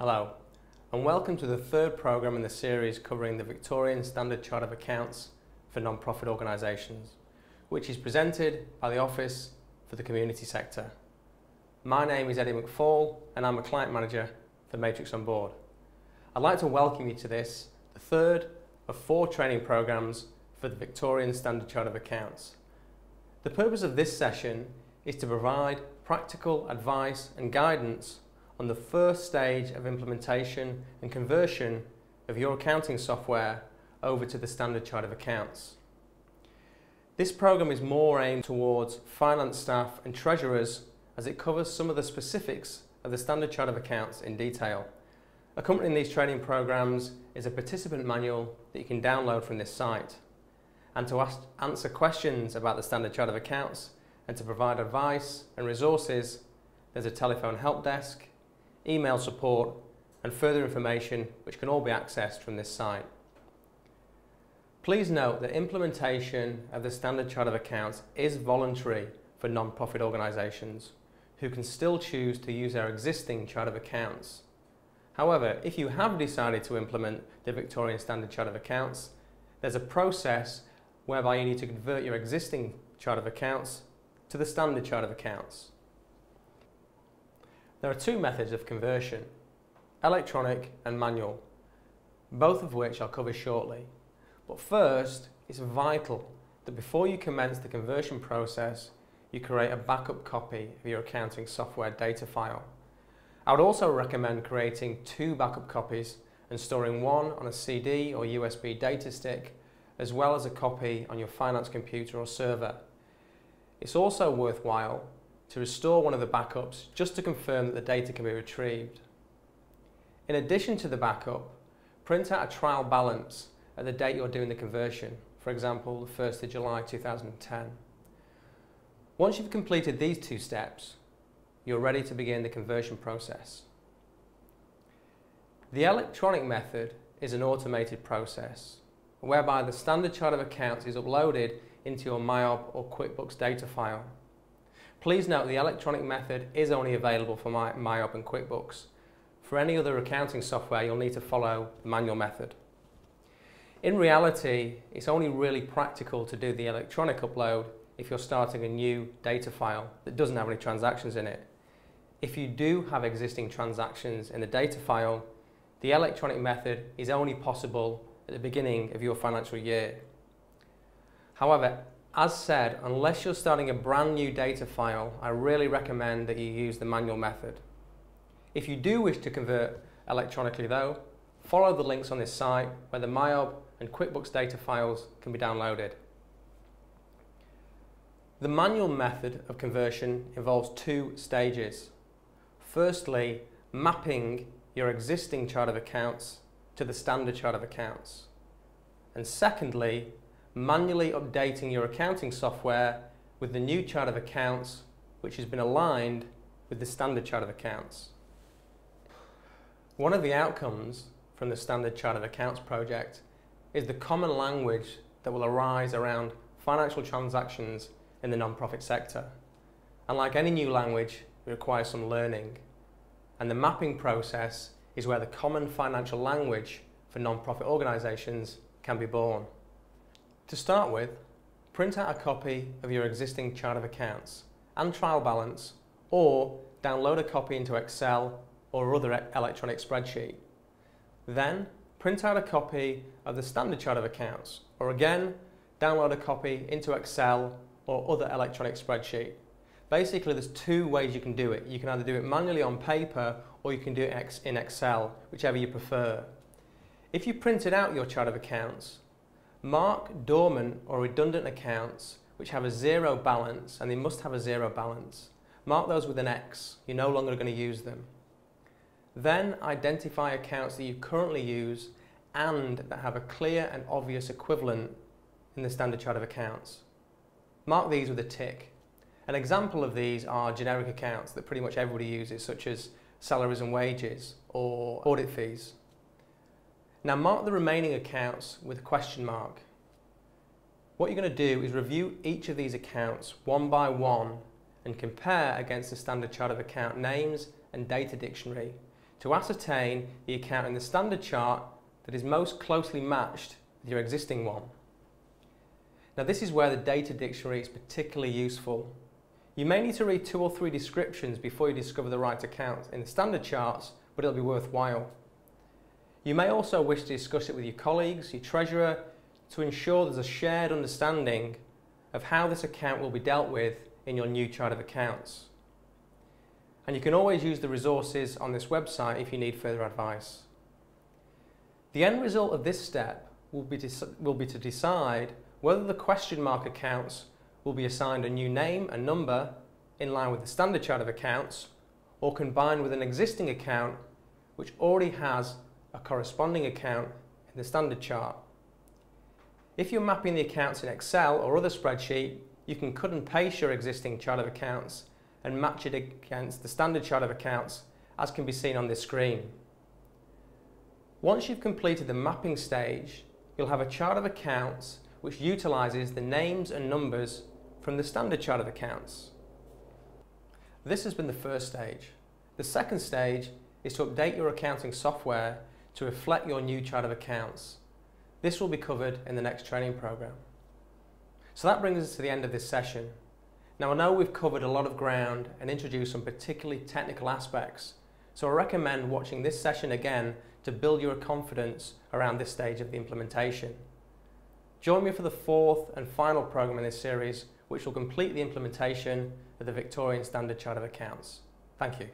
Hello, and welcome to the third programme in the series covering the Victorian Standard Chart of Accounts for non-profit organisations, which is presented by the Office for the Community Sector. My name is Eddie McFall and I'm a Client Manager for Matrix On Board. I'd like to welcome you to this, the third of 4 training programmes for the Victorian Standard Chart of Accounts. The purpose of this session is to provide practical advice and guidance on the first stage of implementation and conversion of your accounting software over to the Standard Chart of Accounts. This programme is more aimed towards finance staff and treasurers as it covers some of the specifics of the Standard Chart of Accounts in detail. Accompanying these training programmes is a participant manual that you can download from this site. And to answer questions about the Standard Chart of Accounts and to provide advice and resources, there's a telephone help desk, email support and further information which can all be accessed from this site. Please note that implementation of the Standard Chart of Accounts is voluntary for non-profit organisations who can still choose to use their existing Chart of Accounts. However, if you have decided to implement the Victorian Standard Chart of Accounts, there's a process whereby you need to convert your existing Chart of Accounts to the Standard Chart of Accounts. There are 2 methods of conversion, electronic and manual, both of which I'll cover shortly. But first, it's vital that before you commence the conversion process, you create a backup copy of your accounting software data file. I would also recommend creating 2 backup copies and storing one on a CD or USB data stick, as well as a copy on your finance computer or server. It's also worthwhile to restore one of the backups just to confirm that the data can be retrieved. In addition to the backup, print out a trial balance at the date you're doing the conversion, for example the 1st of July 2010. Once you've completed these 2 steps, you're ready to begin the conversion process. The electronic method is an automated process whereby the Standard Chart of Accounts is uploaded into your MyOb or QuickBooks data file. Please note the electronic method is only available for MyOb and QuickBooks. For any other accounting software, you'll need to follow the manual method. In reality, it's only really practical to do the electronic upload if you're starting a new data file that doesn't have any transactions in it. If you do have existing transactions in the data file, the electronic method is only possible at the beginning of your financial year. However, as said, unless you're starting a brand new data file, I really recommend that you use the manual method. If you do wish to convert electronically though, follow the links on this site where the MyOb and QuickBooks data files can be downloaded. The manual method of conversion involves 2 stages. Firstly, mapping your existing Chart of Accounts to the Standard Chart of Accounts. And secondly, manually updating your accounting software with the new Chart of Accounts which has been aligned with the Standard Chart of Accounts. One of the outcomes from the Standard Chart of Accounts project is the common language that will arise around financial transactions in the non-profit sector. And like any new language, it requires some learning. And the mapping process is where the common financial language for non-profit organisations can be born. To start with, print out a copy of your existing Chart of Accounts and trial balance, or download a copy into Excel or other electronic spreadsheet. Then, print out a copy of the Standard Chart of Accounts, or again, download a copy into Excel or other electronic spreadsheet. Basically, there's 2 ways you can do it. You can either do it manually on paper or you can do it in Excel, whichever you prefer. If you printed out your Chart of Accounts, mark dormant or redundant accounts which have a 0 balance, and they must have a 0 balance. Mark those with an X. You're no longer going to use them. Then identify accounts that you currently use and that have a clear and obvious equivalent in the Standard Chart of Accounts. Mark these with a tick. An example of these are generic accounts that pretty much everybody uses, such as salaries and wages or audit fees. Now mark the remaining accounts with a question mark. What you're going to do is review each of these accounts one by one and compare against the Standard Chart of Account names and data dictionary to ascertain the account in the standard chart that is most closely matched with your existing one. Now this is where the data dictionary is particularly useful. You may need to read 2 or 3 descriptions before you discover the right account in the standard charts, but it'll be worthwhile. You may also wish to discuss it with your colleagues, your treasurer, to ensure there's a shared understanding of how this account will be dealt with in your new chart of accounts. And you can always use the resources on this website if you need further advice. The end result of this step will be to decide whether the question mark accounts will be assigned a new name and number in line with the standard chart of accounts, or combined with an existing account which already has a corresponding account in the standard chart. If you're mapping the accounts in Excel or other spreadsheet, you can cut and paste your existing chart of accounts and match it against the standard chart of accounts, as can be seen on this screen. Once you've completed the mapping stage, you'll have a chart of accounts which utilises the names and numbers from the standard chart of accounts. This has been the first stage. The second stage is to update your accounting software to reflect your new chart of accounts. This will be covered in the next training program. So that brings us to the end of this session. Now I know we've covered a lot of ground and introduced some particularly technical aspects, so I recommend watching this session again to build your confidence around this stage of the implementation. Join me for the 4th and final program in this series, which will complete the implementation of the Victorian Standard Chart of Accounts. Thank you.